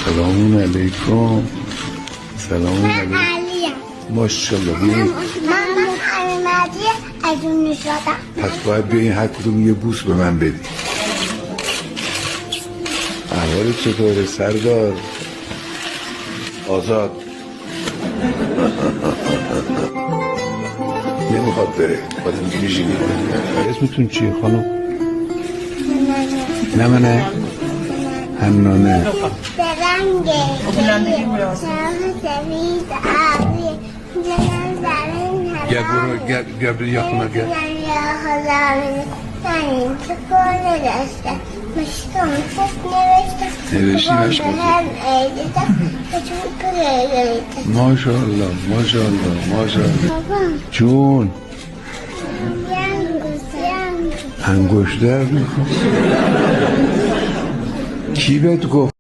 سلام علیکم. سلام علیکم. ماشاءالله. بیاین. من حمیدی از اون نشادم. پس باید بیاین هر کدوم یه بوس به من بدی. احوال چطوره سردار؟ آزاد نمیخواد بره، باید اینجا میشینید. اسمتون چیه خانم؟ نمنه حنانه. گل برو گل بری یا خونه گل. نوشتی مشکل. ماشاءالله ماشاءالله ماشاءالله. جون انگشتر میخوام. کی بهت گفت